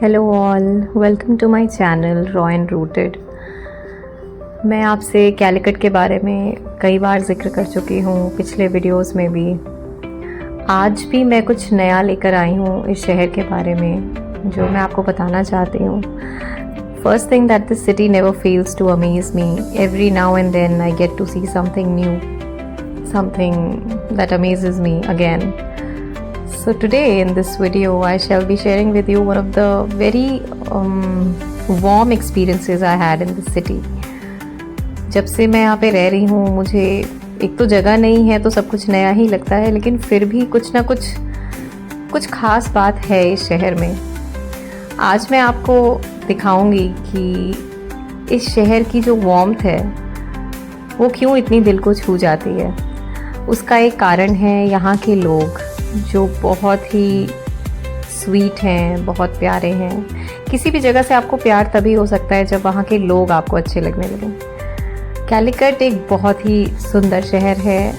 Hello all, welcome to my channel raw and rooted. मैं आपसे कैलिकट के बारे में कई बार जिक्र कर चुकी हूँ पिछले वीडियोस में भी। आज भी मैं कुछ नया लेकर आई हूँ इस शहर के बारे में जो मैं आपको बताना चाहती हूँ। First thing that this city never fails to amaze me. Every now and then I get to see something new, something that amazes me again. So today in this video I shall be sharing with you one of the very warm experiences I had in this city. जब से मैं यहाँ पे रह रही हूँ मुझे एक तो जगह नहीं है तो सब कुछ नया ही लगता है, लेकिन फिर भी कुछ ना कुछ खास बात है इस शहर में। आज मैं आपको दिखाऊंगी कि इस शहर की जो वार्मथ है वो क्यों इतनी दिल को छू जाती है। उसका एक कारण है यहाँ के लोग जो बहुत ही स्वीट हैं, बहुत प्यारे हैं। किसी भी जगह से आपको प्यार तभी हो सकता है जब वहाँ के लोग आपको अच्छे लगने लगें। कैलिकट एक बहुत ही सुंदर शहर है।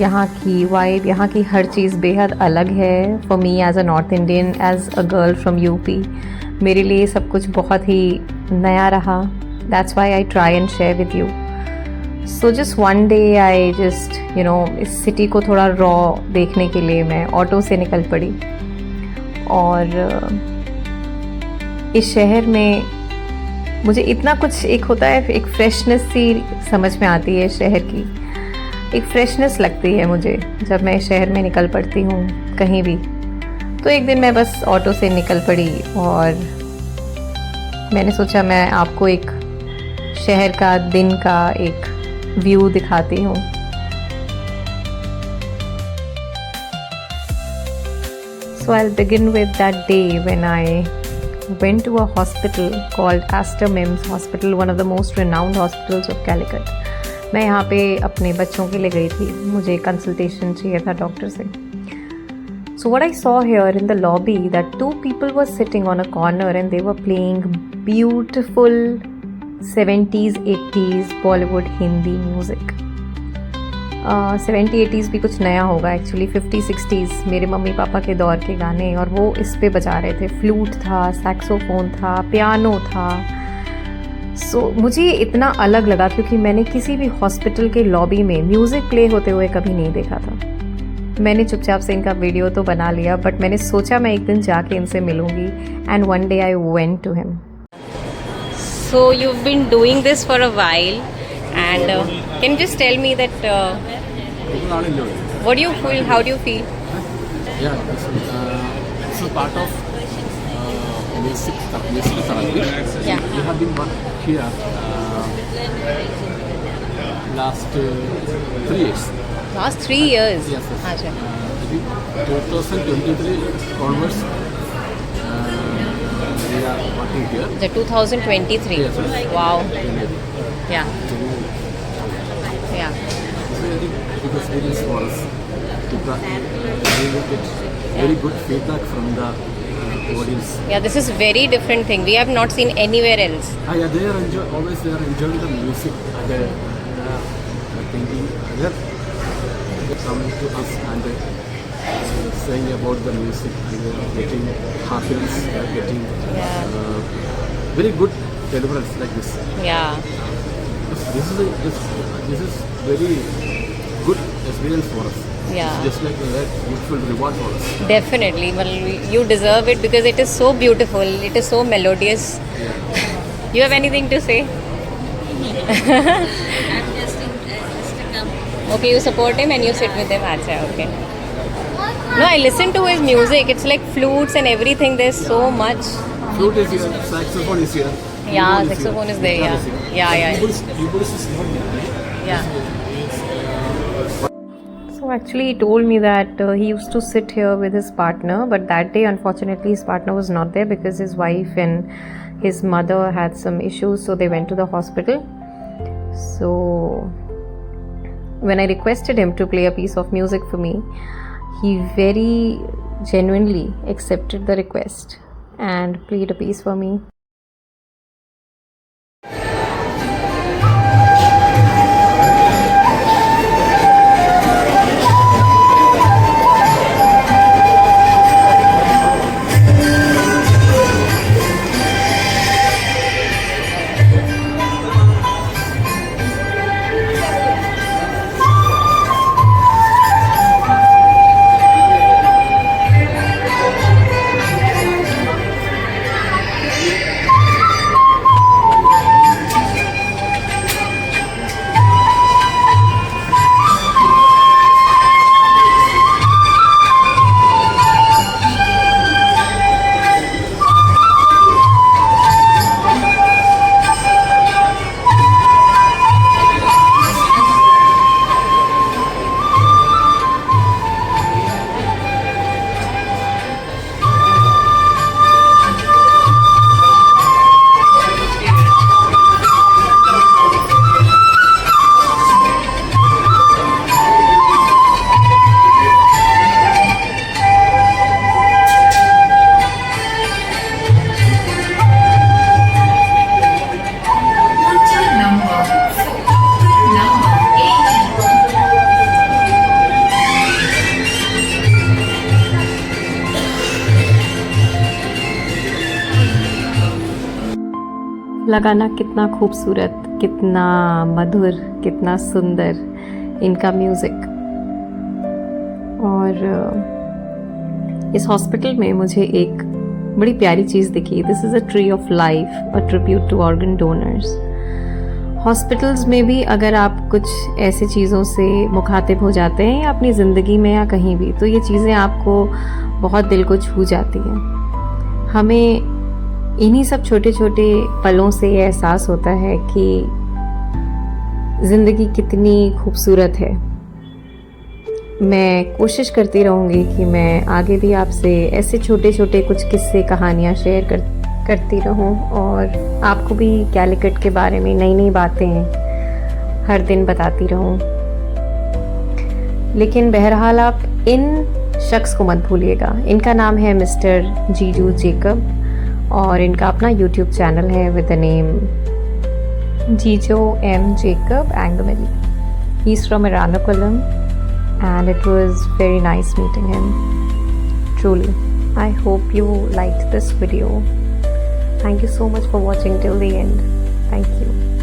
यहाँ की वाइब, यहाँ की हर चीज़ बेहद अलग है। For me as a North Indian, as a girl from UP, मेरे लिए सब कुछ बहुत ही नया रहा। That's why I try and share with you. So just one day I just इस सिटी को थोड़ा रॉ देखने के लिए मैं ऑटो से निकल पड़ी और इस शहर में मुझे इतना कुछ एक होता है, एक फ्रेशनेस सी समझ में आती है। शहर की एक फ्रेशनेस लगती है मुझे जब मैं इस शहर में निकल पड़ती हूँ कहीं भी। तो एक दिन मैं बस ऑटो से निकल पड़ी और मैंने सोचा मैं आपको एक शहर का दिन का एक व्यू दिखाती हूँ। So I'll begin with that day when I went to a hospital called Aster Mims Hospital, one of the most renowned hospitals of Calicut. मैं यहाँ पे अपने बच्चों के लिए गई थी, मुझे कंसल्टेशन चाहिए था डॉक्टर से। So what I saw here in the lobby that two people were sitting on a corner and they were playing beautiful 70s 80s Bollywood Hindi music. 70 80s भी कुछ नया होगा एक्चुअली। 50 60s मेरे mummy papa के दौर के गाने, और वो इस पे बजा रहे थे। फ्लूट था, सैक्सोफोन था, पियानो था। सो मुझे इतना अलग लगा क्योंकि मैंने किसी भी हॉस्पिटल के लॉबी में म्यूज़िक प्ले होते हुए कभी नहीं देखा था। मैंने चुपचाप से इनका वीडियो तो बना लिया, बट मैंने सोचा मैं एक दिन जाके इनसे मिलूँगी। And one day I went to him. So you've been doing this for a while, and can you just tell me that what do you feel? How do you feel? Yeah, this is part of music therapy. Yeah. We have been working here last 3 years. Last 3 years. Yes. Acha. I think 2023 onwards we are working here. The 2023. Yes, yes. Wow. Yeah. Yeah. It's a very good experience for us. We will get very good feedback from the audience. Yeah. This is very different thing. We have not seen anywhere else. Yeah, they are enjoying the music. They are thinking they are coming to us and saying about the music and getting happiness, getting very good deliverance like this. Yeah. This is very good experience for us. Yeah. It's just like a very beautiful reward for us. Definitely. Well, you deserve it because it is so beautiful. It is so melodious. You have anything to say? I'm just to come. Okay, you support him and you sit with him. Acha, okay. No, I listen to his music. It's like flutes and everything. There's so much. Flute is here, saxophone is here. Yeah, keyboard saxophone here, is there, guitar yeah. is here. Yeah, yeah. Keyboard is not here. Yeah. So actually he told me that he used to sit here with his partner, but that day unfortunately his partner was not there because his wife and his mother had some issues, so they went to the hospital. So when I requested him to play a piece of music for me, he very genuinely accepted the request and played a piece for me. लगा ना कितना खूबसूरत, कितना मधुर, कितना सुंदर इनका music. और इस हॉस्पिटल में मुझे एक बड़ी प्यारी चीज़ दिखी। This is a tree of life, a tribute to organ donors. Hospitals में भी अगर आप कुछ ऐसी चीज़ों से मुखातिब हो जाते हैं या अपनी ज़िंदगी में या कहीं भी, तो ये चीज़ें आपको बहुत दिल को छू जाती हैं। हमें इन्हीं सब छोटे छोटे पलों से ये एहसास होता है कि ज़िंदगी कितनी खूबसूरत है। मैं कोशिश करती रहूँगी कि मैं आगे भी आपसे ऐसे छोटे छोटे कुछ किस्से, कहानियाँ शेयर करती रहूँ और आपको भी कैलिकट के बारे में नई नई बातें हर दिन बताती रहूँ। लेकिन बहरहाल आप इन शख्स को मत भूलिएगा। इनका नाम है मिस्टर जीजू जेकब और इनका अपना यूट्यूब चैनल है with the name Jijo M Jacob एंगमिली। He is from Ernakulam and it was very nice meeting him. Truly. I hope you liked this video. Thank you so much for watching till the end. Thank you.